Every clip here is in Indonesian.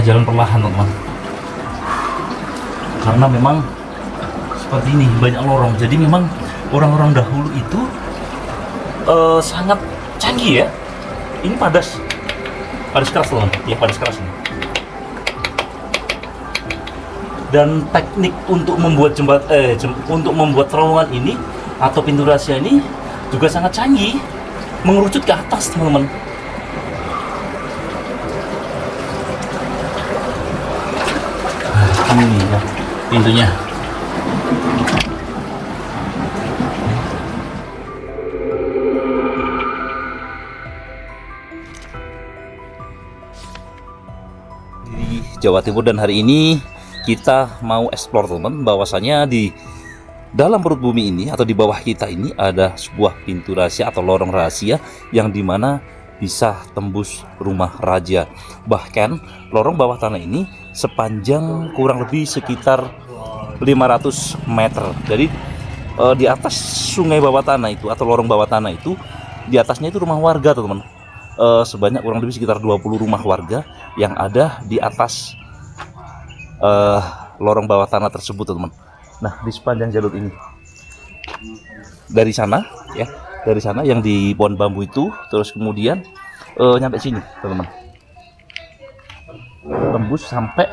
jalan perlahan teman, karena memang seperti ini banyak lorong. Jadi memang orang-orang dahulu itu sangat canggih ya. Ini padas keras teman, ya padas keras ini. Dan teknik untuk membuat untuk membuat terowongan ini atau pintu rahasia ini juga sangat canggih, mengerucut ke atas teman-teman. Ini ya pintunya. Di Jawa Timur, dan hari ini kita mau explore teman, bahwasanya di dalam perut bumi ini atau di bawah kita ini ada sebuah pintu rahasia atau lorong rahasia yang dimana bisa tembus rumah raja. Bahkan lorong bawah tanah ini sepanjang kurang lebih sekitar 500 meter. Jadi di atas sungai bawah tanah itu atau lorong bawah tanah itu, di atasnya itu rumah warga teman-teman. Sebanyak kurang lebih sekitar 20 rumah warga yang ada di atas lorong bawah tanah tersebut teman-teman. Nah, di sepanjang jalur ini, dari sana ya, dari sana yang di pohon bambu itu, terus kemudian nyampe sini teman-teman, tembus sampai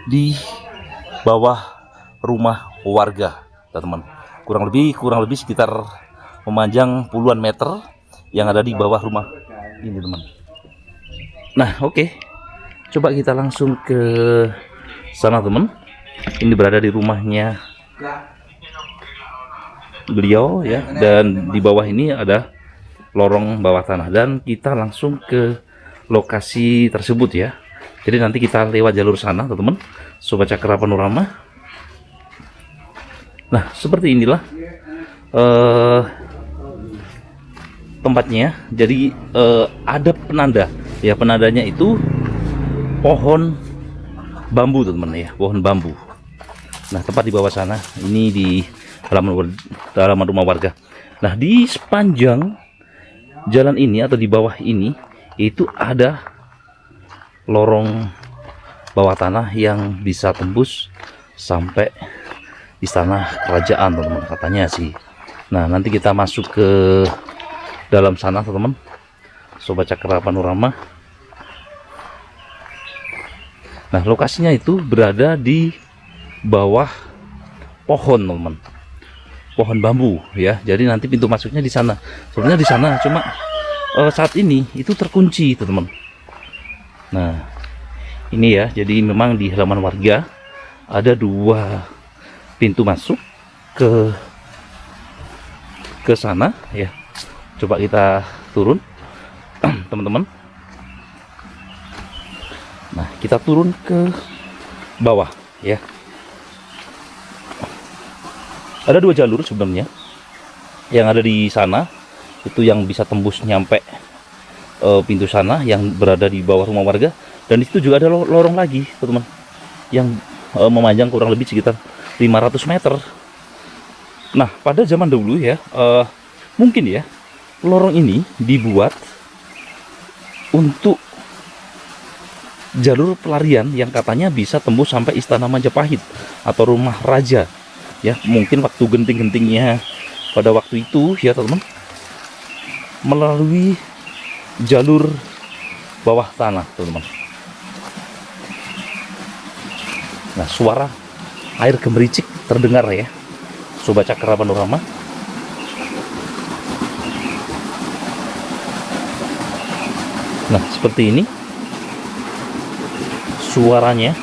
di bawah rumah warga teman-teman. Kurang lebih sekitar memanjang puluhan meter yang ada di bawah rumah ini teman. Nah, oke. Coba kita langsung ke sana teman. Ini berada di rumahnya beliau ya, dan di bawah ini ada lorong bawah tanah, dan kita langsung ke lokasi tersebut ya. Jadi nanti kita lewat jalur sana teman-teman, Sobat Cakra Panorama. Nah, seperti inilah tempatnya. Jadi ada penanda ya, penandanya itu pohon bambu teman-teman ya, pohon bambu. Nah, tempat di bawah sana ini di halaman rumah warga. Nah, di sepanjang jalan ini atau di bawah ini itu ada lorong bawah tanah yang bisa tembus sampai istana kerajaan teman-teman, katanya sih. Nah, nanti kita masuk ke dalam sana teman-teman, Sobat Cakra Panorama. Nah, lokasinya itu berada di bawah pohon teman-teman, pohon bambu ya. Jadi nanti pintu masuknya di sana. Sebenarnya di sana, cuma saat ini itu terkunci teman-teman. Nah, ini ya, jadi memang di halaman warga ada dua pintu masuk ke sana ya. Coba kita turun teman-teman. Nah, kita turun ke bawah ya. Ada dua jalur sebenarnya. Yang ada di sana itu yang bisa tembus nyampe pintu sana yang berada di bawah rumah warga, dan di situ juga ada lorong lagi teman-teman yang memanjang kurang lebih sekitar 500 meter. Nah, pada zaman dulu ya, mungkin ya, lorong ini dibuat untuk jalur pelarian yang katanya bisa tembus sampai istana Majapahit atau rumah raja ya. Mungkin waktu genting-gentingnya pada waktu itu ya teman-teman, melalui jalur bawah tanah teman-teman. Nah, suara air gemericik terdengar ya, Sobat Cakra Panorama. Nah, seperti ini suaranya.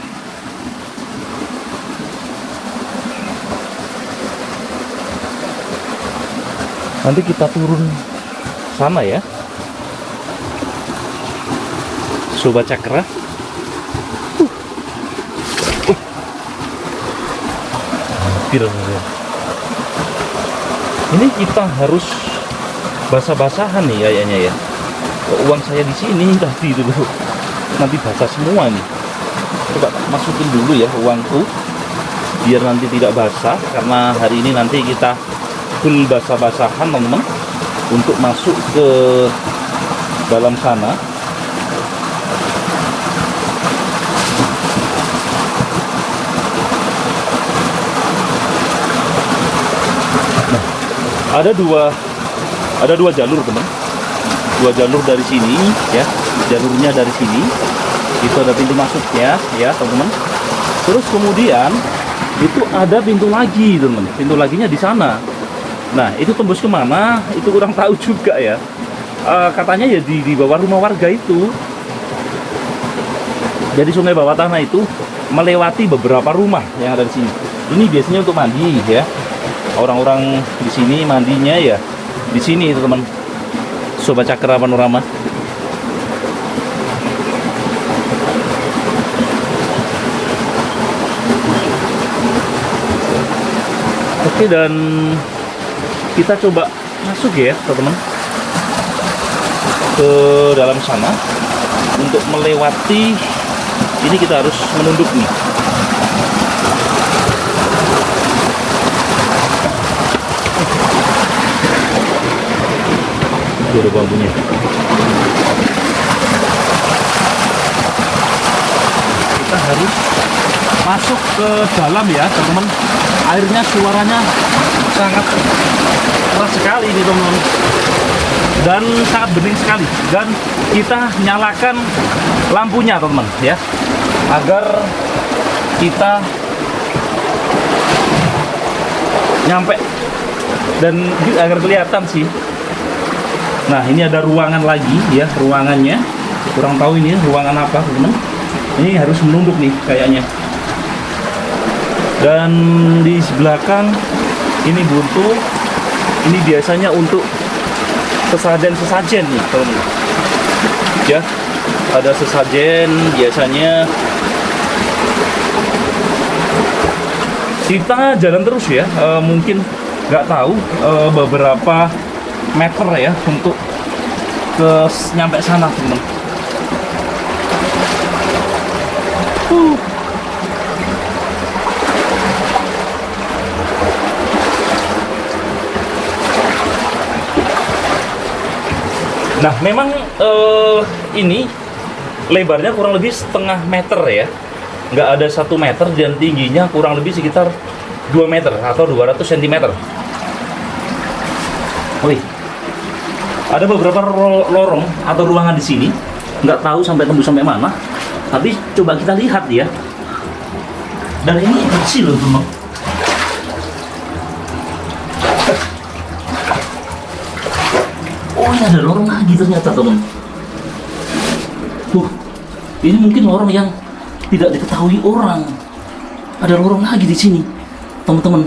Nanti kita turun sana ya, Sobat Cakra. Hampir. Ini kita harus basah-basahan nih kayaknya ya. Uang saya di sini tadi dulu, nanti basah semua nih. Coba masukin dulu ya uangku, biar nanti tidak basah, karena hari ini nanti kita full basah-basahan teman-teman untuk masuk ke dalam sana. Ada dua jalur teman, dua jalur dari sini ya, jalurnya dari sini itu ada pintu masuknya ya teman-teman. Terus kemudian itu ada pintu lagi teman, pintu laginya di sana. Nah itu tembus kemana itu kurang tahu juga ya. Katanya ya di bawah rumah warga itu. Jadi sungai bawah tanah itu melewati beberapa rumah yang ada di sini. Ini biasanya untuk mandi ya, orang-orang di sini mandinya ya di sini teman-teman. Sobat Cakra Panorama. Oke, dan kita coba masuk ya teman-teman ke dalam sana. Untuk melewati ini kita harus menunduk nih. Itu ada bambunya. Kita harus masuk ke dalam ya teman-teman. Airnya suaranya sangat keras sekali ini teman-teman, dan sangat bening sekali. Dan kita nyalakan lampunya teman-teman ya, agar kita nyampe dan agar kelihatan sih. Nah ini ada ruangan lagi ya, ruangannya kurang tahu ini ruangan apa teman-teman. Ini harus menunduk nih kayaknya. Dan di belakang ini buntu. Ini biasanya untuk sesajen nih teman-teman ya, ada sesajen biasanya. Kita jalan terus ya, mungkin nggak tahu beberapa meter ya untuk nyampe sana teman-teman. Nah memang ini lebarnya kurang lebih setengah meter ya, nggak ada 1 meter, dan tingginya kurang lebih sekitar 2 meter atau 200 cm. Wih, ada beberapa lorong atau ruangan di sini, nggak tahu sampai tembus sampai mana, tapi coba kita lihat ya. Dan ini kecil loh teman. Oh ini ada lorong lagi ternyata teman. Ini mungkin lorong yang tidak diketahui orang. Ada lorong lagi di sini teman-teman.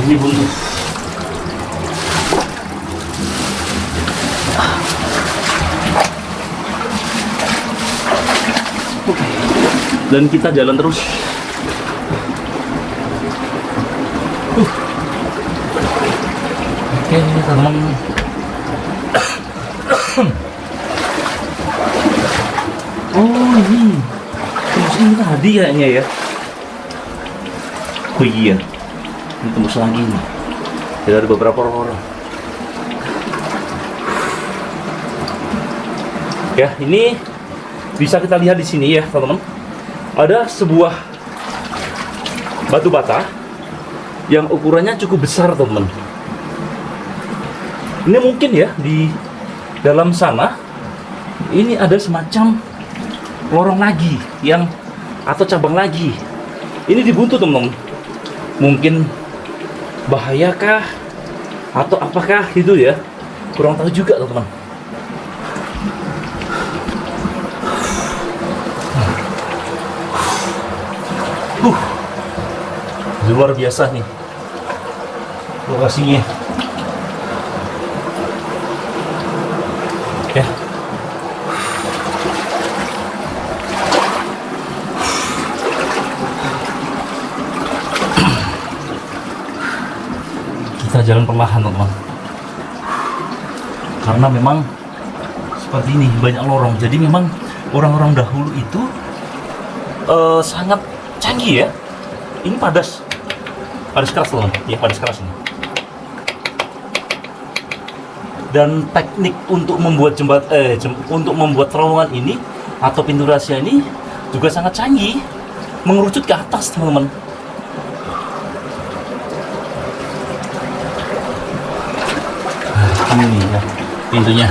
Ini buntu. Dan kita jalan terus. Oke teman. Oh ini tembus ini tadi kayaknya ya. Oh iya, ini tembus lagi nih. Ada beberapa orang. Ya ini bisa kita lihat di sini ya teman-teman. Ada sebuah batu bata yang ukurannya cukup besar teman-teman. Ini mungkin ya di dalam sana ini ada semacam lorong lagi yang atau cabang lagi. Ini dibuntu teman-teman. Mungkin bahayakah atau apakah itu ya? Kurang tahu juga teman-teman. Luar biasa nih lokasinya. Ya. Kita jalan perlahan teman-teman, karena memang seperti ini banyak lorong. Jadi memang orang-orang dahulu itu sangat canggih ya. Ini padas keras teman, ya padas keras ini. Dan teknik untuk membuat untuk membuat terowongan ini atau pintu rahasia ini juga sangat canggih, mengerucut ke atas teman-teman. sini nih ya pintunya.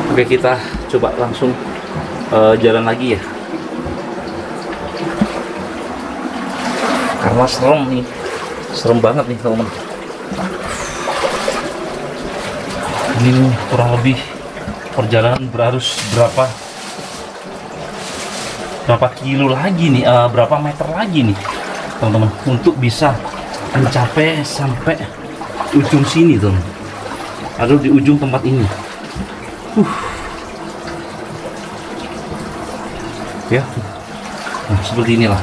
Oke, kita coba langsung jalan lagi ya, karena serem banget nih teman-teman. Ini kurang lebih perjalanan berharus berapa kilo lagi nih, berapa meter lagi nih teman-teman untuk bisa mencapai sampai ujung sini teman, atau di ujung tempat ini. Ya, nah, seperti inilah,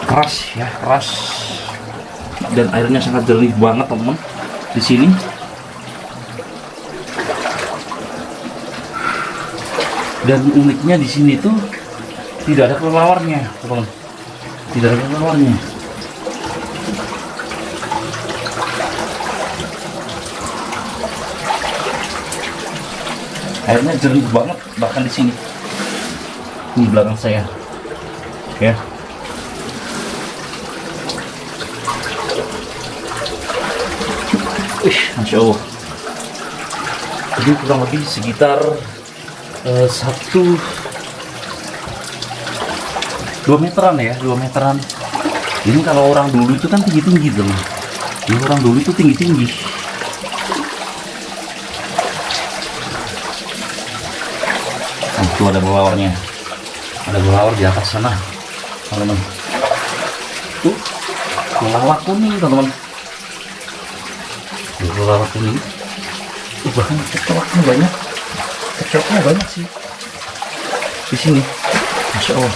keras ya, keras, dan airnya sangat jernih banget teman-teman di sini. Dan uniknya di sini tuh tidak ada kelelawarnya teman-teman, tidak ada kelelawarnya. Airnya jernih banget bahkan di sini. Di belakang saya, ya. Masya Allah. Jadi kurang lebih sekitar 2 meteran ya, 2 meteran. Ini kalau orang dulu itu kan tinggi-tinggi tuh. Ini orang dulu itu tinggi-tinggi. Nah, itu ada belawarnya. Ada belawar di atas sana, teman-teman. Tuh, belawar kuning, teman-teman. Belawar kuning. Bahkan kecoaknya banyak. Kecoaknya banyak sih di sini. Masya Allah.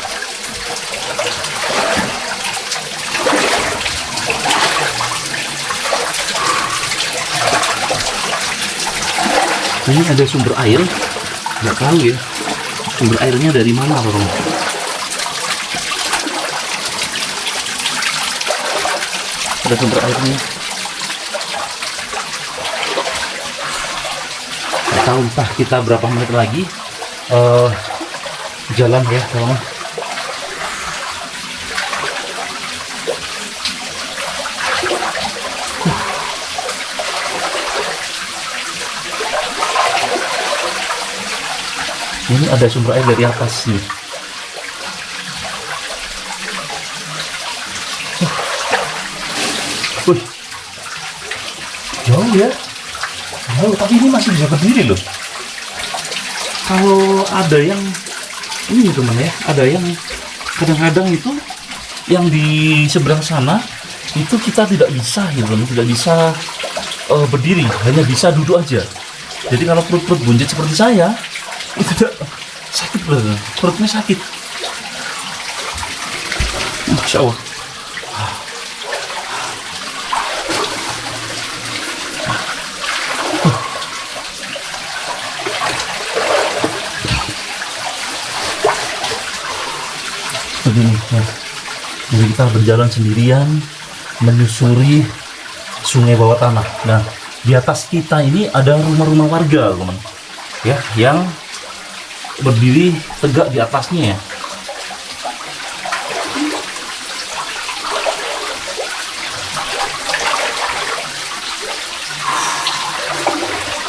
Ini ada sumber air, nggak tahu ya sumber airnya dari mana teman. Ada sumber airnya. Nggak tahu, entah kita berapa menit lagi jalan ya teman. Ini ada sumber air dari atas nih. Wih, jauh ya, jauh, tapi ini masih bisa berdiri loh. Kalau ada yang ini teman ya, ada yang kadang-kadang itu yang di seberang sana itu kita tidak bisa gitu, tidak bisa berdiri, hanya bisa duduk aja. Jadi kalau perut buncit seperti saya, itu sakit bener, perutnya sakit. Masya Allah. Begini ya. Jadi kita berjalan sendirian menyusuri sungai bawah tanah. Nah, di atas kita ini ada rumah-rumah warga, teman. Ya, yang berdiri tegak di atasnya ya.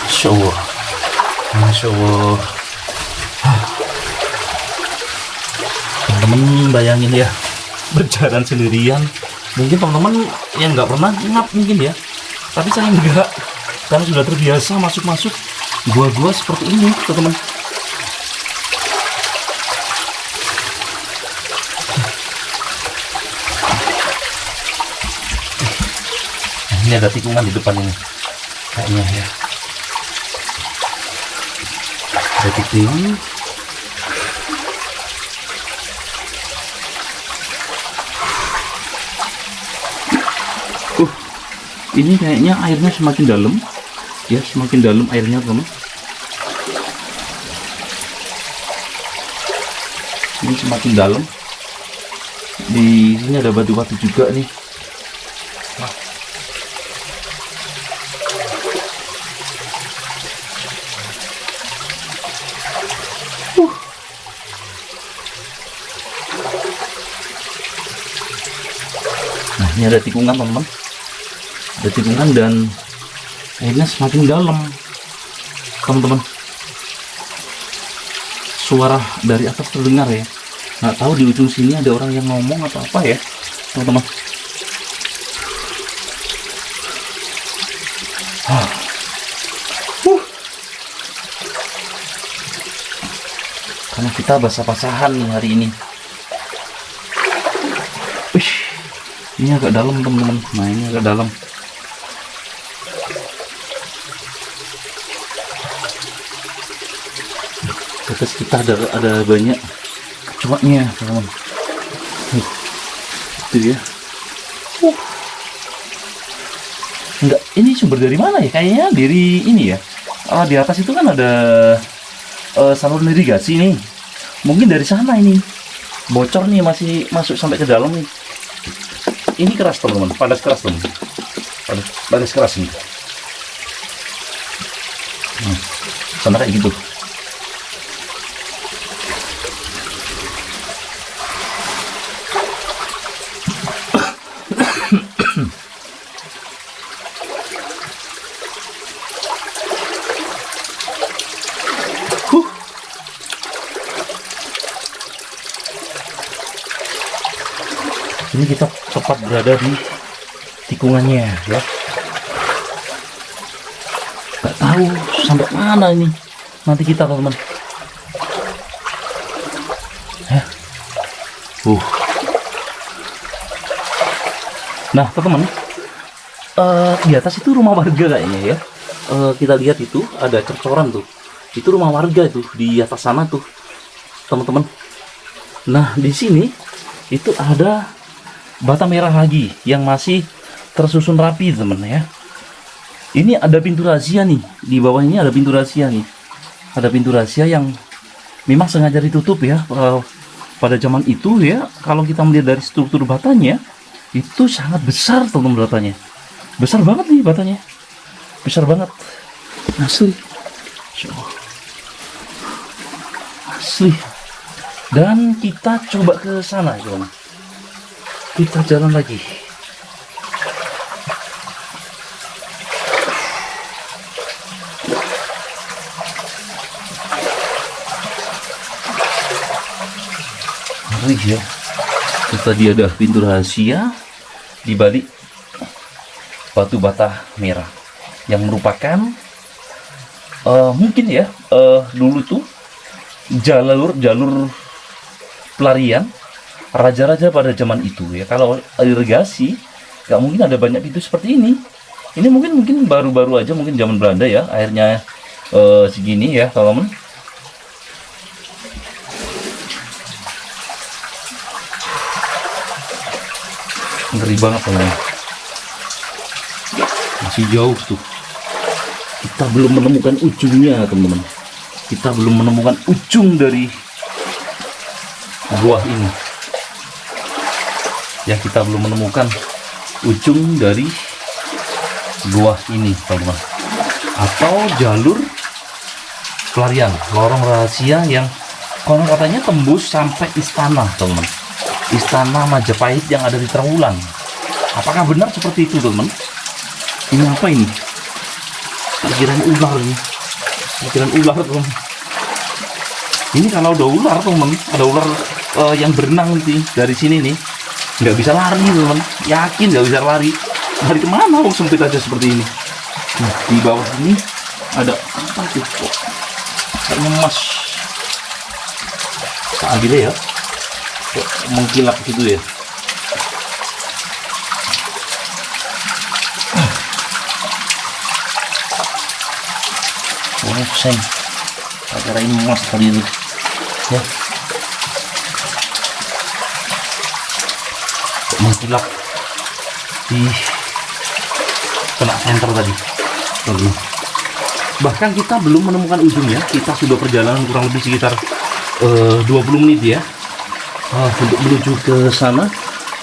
Masya Allah, Masya Allah. Teman-teman bayangin ya, berjalan sendirian. Mungkin teman-teman yang nggak pernah ngap mungkin ya, tapi saya enggak, karena sudah terbiasa masuk-masuk gua-gua seperti ini teman-teman. Ini ada tikungan di depan ini kayaknya ya, ada tikungan. Ini kayaknya airnya semakin dalam ya, semakin dalam airnya teman. Ini semakin dalam. Di sini ada batu-batu juga nih. Ini ada tikungan teman-teman, ada tikungan dan airnya semakin dalam teman-teman. Suara dari atas terdengar ya. Nggak tahu di ujung sini ada orang yang ngomong atau apa ya teman-teman. Karena kita basah-basahan nih hari ini. Wih, ini agak dalam teman-teman. Nah, ini agak dalam. Di atas kita ada banyak kecoaknya teman-teman. Itu ya. Enggak, ini sumber dari mana ya? Kayaknya dari ini ya. Di atas itu kan ada saluran irigasi nih. Mungkin dari sana ini. Bocor nih, masih masuk sampai ke dalam nih. Ini keras teman-teman, padas keras teman-teman. Padas keras nih. Sana kayak gitu. Ini kita tepat berada di tikungannya ya. Nggak tahu sampai mana ini nanti kita teman-teman. Ya. Nah teman-teman, di atas itu rumah warga kayaknya ya. Kita lihat itu ada cercoran tuh. Itu rumah warga itu di atas sana tuh teman-teman. Nah di sini itu ada bata merah lagi yang masih tersusun rapi teman ya. Ini ada pintu rahasia nih, di bawah ini ada pintu rahasia nih. Ada pintu rahasia yang memang sengaja ditutup ya pada zaman itu ya. Kalau kita melihat dari struktur batanya itu sangat besar teman-teman, batanya besar banget nih, batanya besar banget asli, asli. Dan kita coba ke sana teman. Kita jalan lagi. Mari ya. Itu tadi ada pintu rahasia di balik batu bata merah yang merupakan mungkin ya dulu tuh jalur pelarian raja-raja pada zaman itu ya. Kalau irigasi nggak mungkin ada banyak pintu seperti ini. Ini mungkin baru-baru aja, mungkin zaman Belanda ya, airnya segini ya teman-teman. Ngeri banget teman-teman. Masih jauh tuh. Kita belum menemukan ujungnya teman-teman. Kita belum menemukan ujung dari gua ini. Ya, kita belum menemukan ujung dari gua ini teman-teman, atau jalur pelarian, lorong rahasia yang konon katanya tembus sampai istana teman-teman, istana Majapahit yang ada di Trowulan. Apakah benar seperti itu teman-teman? Ini apa ini? Pikiran ular ini, pikiran ular teman-teman. Ini kalau ada ular teman-teman, ada ular yang berenang nih dari sini nih, nggak bisa lari teman, yakin nggak bisa lari. Lari kemana? Oh, sempit aja seperti ini. Nah, di bawah ini ada apa tuh? Oh, kayaknya emas. Kita ambil ya. Oh, mengkilap gitu ya. Oh, sayang. Agar ini emas tadi itu. Ya. Mengkilap di kena senter tadi. Bahkan kita belum menemukan ujungnya. Kita sudah perjalanan kurang lebih sekitar 20 menit ya untuk menuju ke sana,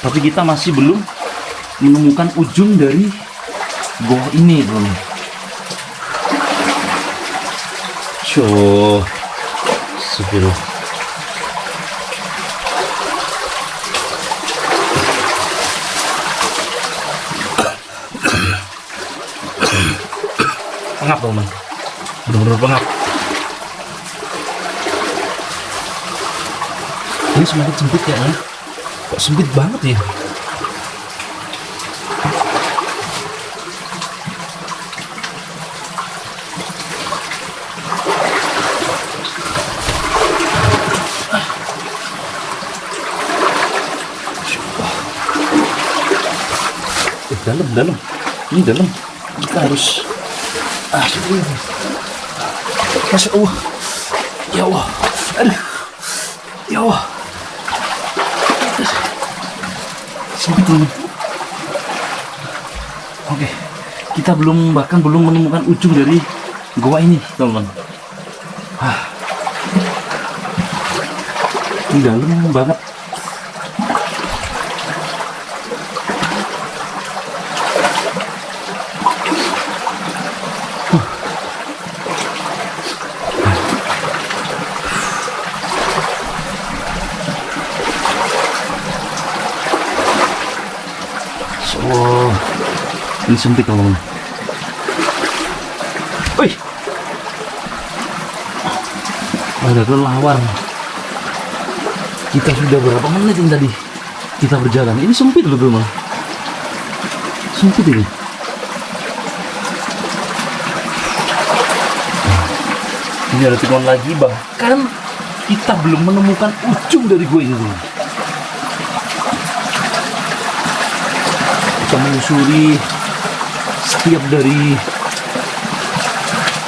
tapi kita masih belum menemukan ujung dari gua ini teman. Sebelum pengap teman, bener-bener pengap. Ini semakin sempit kayaknya, kok sempit banget ya. Dalam, ini dalam. Kita harus Masya Allah, ya Allah, aduh, ya Allah, sempit teman. Oke, kita bahkan belum menemukan ujung dari goa ini teman. Ini dalam banget. Oh, ini sempit teman-teman. Wih, ada kelelawar. Kita sudah berapa menit ini tadi kita berjalan? Ini sempit loh teman. Sempit ini. Ini ada tikungan lagi, bahkan kita belum menemukan ujung dari gua ini teman. Kita menyusuri setiap dari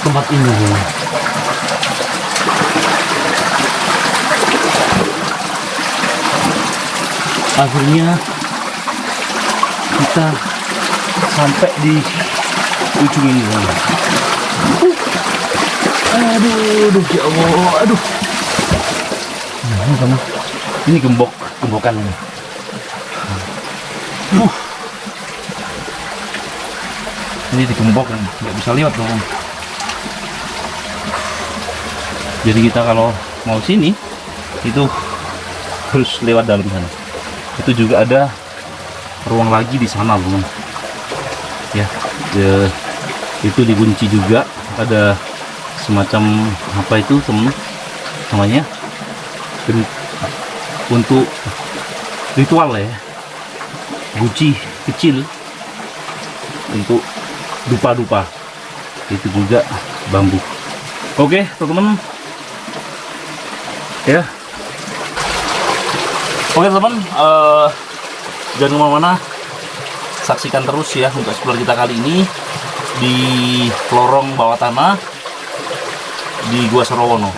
tempat ini teman. Akhirnya kita sampai di ujung ini teman. Aduh, ya Allah, aduh. Nah, ini teman, ini gembokan ini. Ini digembok kan, nggak bisa lewat teman. Jadi kita kalau mau sini itu harus lewat dalam sana. Itu juga ada ruang lagi di sana teman. Ya, itu dikunci juga. Ada semacam apa itu teman namanya, untuk ritual ya, guci kecil untuk dupa-dupa. Itu juga bambu. Oke teman-teman ya. Oke teman, jangan kemana-mana, saksikan terus ya untuk explore kita kali ini di lorong bawah tanah di Gua Sorowono.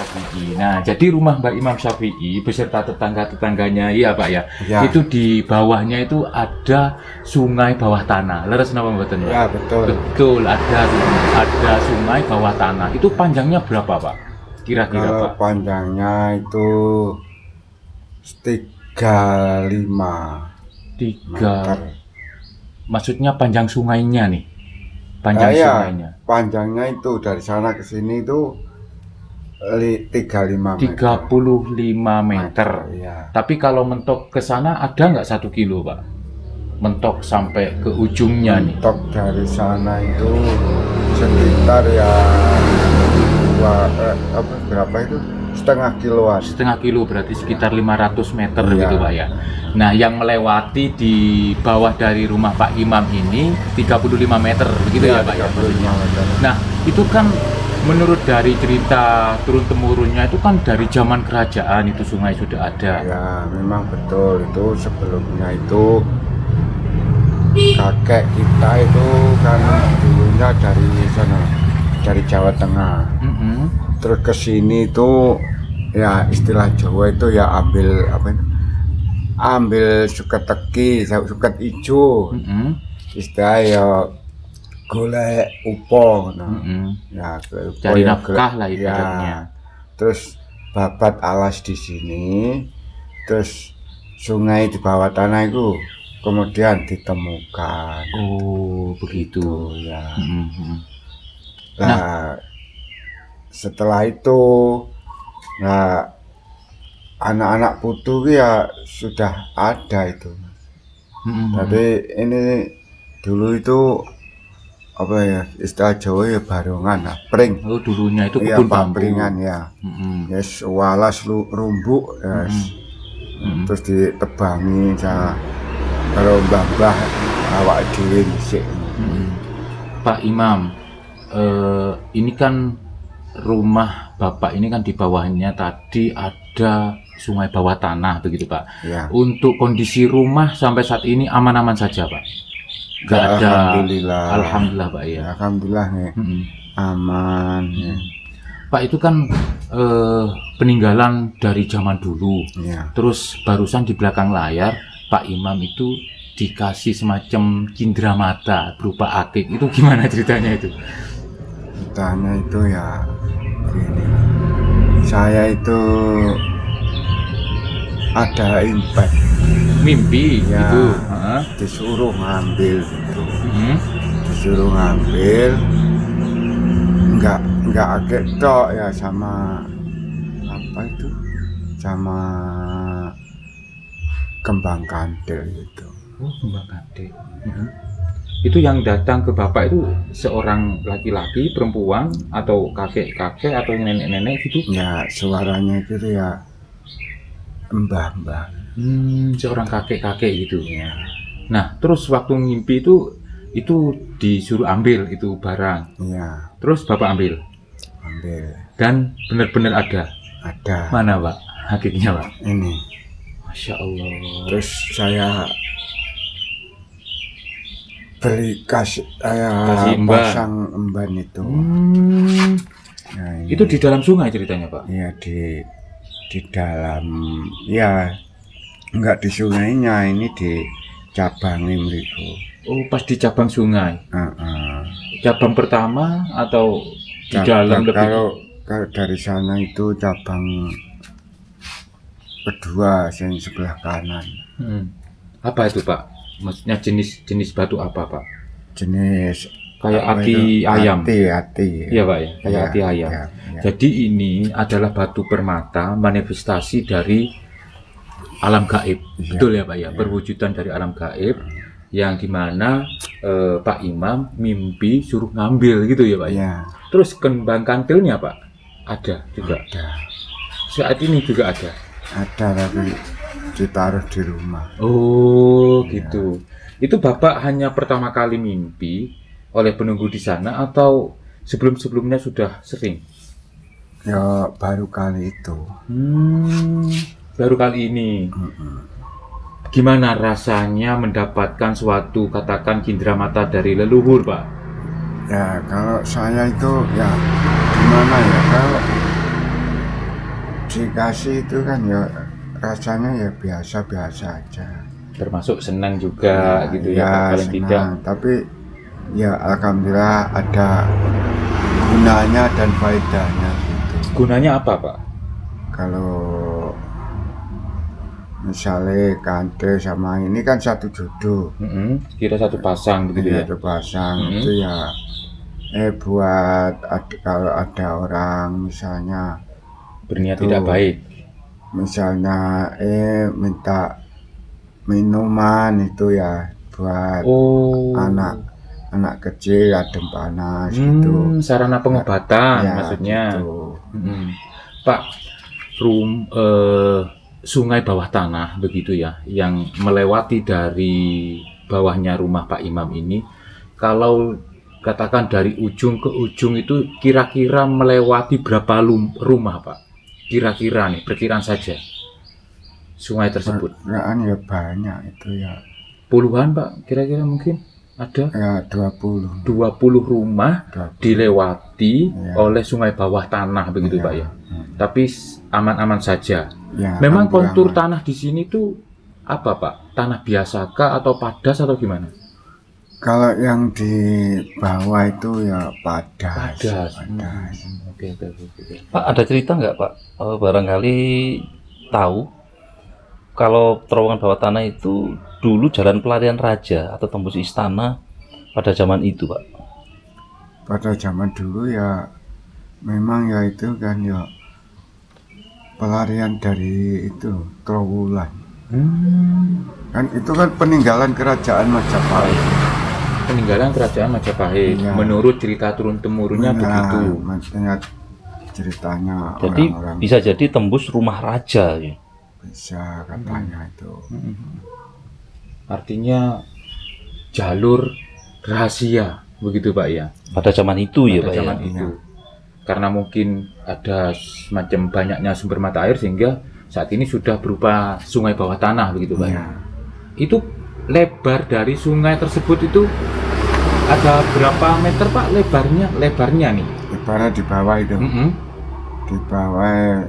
Nah, jadi rumah Mbak Imam Syafi'i beserta tetangga-tetangganya, iya Pak ya, Ya. itu di bawahnya itu ada sungai bawah tanah. Leres napa mboten, Pak? Ya, betul. Betul, ada sungai bawah tanah. Itu panjangnya berapa, Pak? Kira-kira, Kalau Pak? panjangnya itu 35 Tiga. meter. Maksudnya panjang sungainya nih. Panjang Iya, sungainya. panjangnya itu dari sana ke sini itu 35 meter. 35 meter. Iya. Tapi kalau mentok ke sana ada nggak 1 kilo, Pak? Mentok sampai ke ujungnya nih. Mentok dari sana itu sekitar ya berapa itu? Setengah kiloan. Setengah kilo berarti sekitar 500 meter Iya. gitu Pak ya. Nah yang melewati di bawah dari rumah Pak Imam ini 35 meter begitu ya Pak ya. 35 meter. Nah itu kan menurut dari cerita turun-temurunnya itu kan dari zaman kerajaan itu sungai sudah ada. Ya, memang betul itu sebelumnya itu kakek kita itu kan dulunya dari sana, dari Jawa Tengah. Mm-mm. Terus ke sini itu ya istilah Jawa itu ya ambil apa itu? Ambil suket teki, suket ijo. Mm-mm. Istilah ya golek upo nah. Mm-mm. Ya, golek upo Cari ya, nafkah lah ya. ibaratnya. Terus babat alas di sini, terus sungai di bawah tanah itu kemudian ditemukan. Oh begitu. Gitu, ya. Mm-mm. Nah, setelah itu, nah anak-anak putu ya sudah ada itu. Mm-mm. Tapi ini dulu itu apa ya istilah Jawa ya barongan lah, pring. Oh, dulunya itu Iya, kebun bambu. papringan ya. Mm-mm. Yes, walas rumbuk ya. Mm-mm. Terus ditebangi karo mbah-mbah awak dhewe dhisik. Pak Imam, ini kan rumah Bapak ini kan di bawahnya tadi ada sungai bawah tanah begitu Pak. Ya. Untuk kondisi rumah sampai saat ini aman-aman saja Pak. Nggak Ya, ada. alhamdulillah. Alhamdulillah Pak ya. Alhamdulillah nih. Mm-mm. Aman ya. Pak itu kan peninggalan dari zaman dulu. Ya. Terus barusan di belakang layar Pak Imam itu dikasih semacam cindera mata berupa akik. Itu gimana ceritanya itu? Ceritanya itu ya gini. Saya itu ada impact Mimpi ya, gitu. Heeh. disuruh ngambil gitu. Mm. Disuruh ngambil enggak akeh tok ya, sama apa itu, sama kembang kandil gitu. Oh, kembang kandil. Itu yang datang ke Bapak itu seorang laki-laki, perempuan, atau kakek-kakek, atau nenek-nenek gitu? Ya suaranya itu ya mbah-mbah Seorang kakek-kakek gitu. Ya. Nah, terus waktu ngimpi itu disuruh ambil itu barang. ya, Terus Bapak ambil. ambil. Dan benar-benar ada. Ada Mana Pak? Hakiknya Pak? ini. Masya Allah. Terus saya beli Kasih emban. pasang emban itu. Nah, ini. Itu di dalam sungai ceritanya Pak? Ya di dalam ya, enggak di sungainya, ini di cabangnya mriku. Oh, pas di cabang sungai. Cabang pertama atau di dalam lebih? Kalau dari sana itu cabang kedua yang sebelah kanan. Apa itu Pak? Maksudnya jenis batu apa Pak? Jenis Kayak apa ati itu? ayam. Ati. Iya Pak ya, kayak Ya, ati ayam. ya. Jadi ini adalah batu permata, manifestasi dari alam gaib. Iya. Betul ya Pak ya, perwujudan dari alam gaib yang dimana Pak Imam mimpi suruh ngambil gitu ya Pak ya. Ya, Terus kembang kantilnya Pak ada juga. ada. Saat ini juga ada. Ada tapi ditaruh di rumah. Oh gitu. Itu Bapak hanya pertama kali mimpi oleh penunggu di sana atau sebelum-sebelumnya sudah sering? Ya baru kali itu. Baru kali ini. Gimana rasanya mendapatkan suatu katakan cindera mata dari leluhur Pak? Ya kalau saya itu ya gimana ya, kalau dikasih itu kan ya rasanya ya biasa-biasa aja. Termasuk senang juga gitu ya, Pak, paling senang. tidak. Tapi ya alhamdulillah ada gunanya dan faedahnya gitu. Gunanya apa Pak? Kalau misalnya kante sama ini kan satu jodoh, Kira satu pasang begitu ya? satu pasang itu ya buat kalau ada orang misalnya Berniat itu, tidak baik. misalnya minta minuman itu ya buat anak kecil adem panas gitu. Sarana pengobatan Ya, maksudnya. gitu. Pak, sungai bawah tanah begitu ya, yang melewati dari bawahnya rumah Pak Imam ini, kalau katakan dari ujung ke ujung itu kira-kira melewati berapa rumah Pak? Kira-kira nih, perkiraan saja sungai tersebut. Perkiraan ya banyak itu ya. Puluhan Pak, kira-kira mungkin ada? Ya 20. 20 rumah 20. dilewati Ya. oleh sungai bawah tanah begitu Ya. Pak ya. Tapi aman-aman saja. Ya, Memang hampir kontur aman. tanah di sini tuh apa Pak? Tanah biasakah atau padas atau gimana? Kalau yang di bawah itu ya padas. Padas. Oke. Pak, ada cerita nggak Pak? Barangkali tahu kalau terowongan bawah tanah itu dulu jalan pelarian raja atau tembus istana pada zaman itu Pak. Pada zaman dulu ya memang ya itu kan ya pelarian dari itu Trowulan. Kan itu kan peninggalan kerajaan Majapahit. peninggalan kerajaan Majapahit. Iya. Menurut cerita turun temurunnya begitu. Maksudnya ceritanya Jadi orang-orang bisa jadi tembus rumah raja ya. bisa katanya itu. Artinya jalur rahasia begitu Pak ya. Pada zaman itu ya Pada Pak ya. zaman itu. Karena mungkin ada semacam banyaknya sumber mata air sehingga saat ini sudah berupa sungai bawah tanah begitu Pak. Iya. Itu lebar dari sungai tersebut itu ada berapa meter Pak lebarnya nih? Ibarat di bawah itu, Mm-mm. di bawah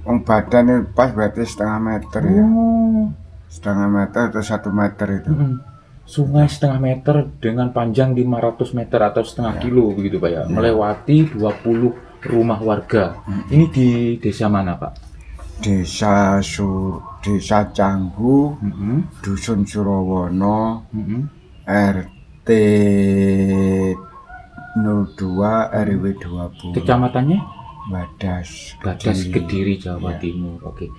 badan itu pas berarti setengah meter ya. Oh. Setengah meter atau 1 meter itu. Mm-mm. Sungai setengah meter dengan panjang 500 meter atau setengah kilo begitu Pak ya. Melewati 20 rumah warga. Ini di desa mana Pak? Desa Canggu, Mm-mm. Dusun Surowono, Mm-mm. RT 02 RW 20. Kecamatannya Badas, Badas Kediri. Kediri Jawa Iya. Timur. Oke.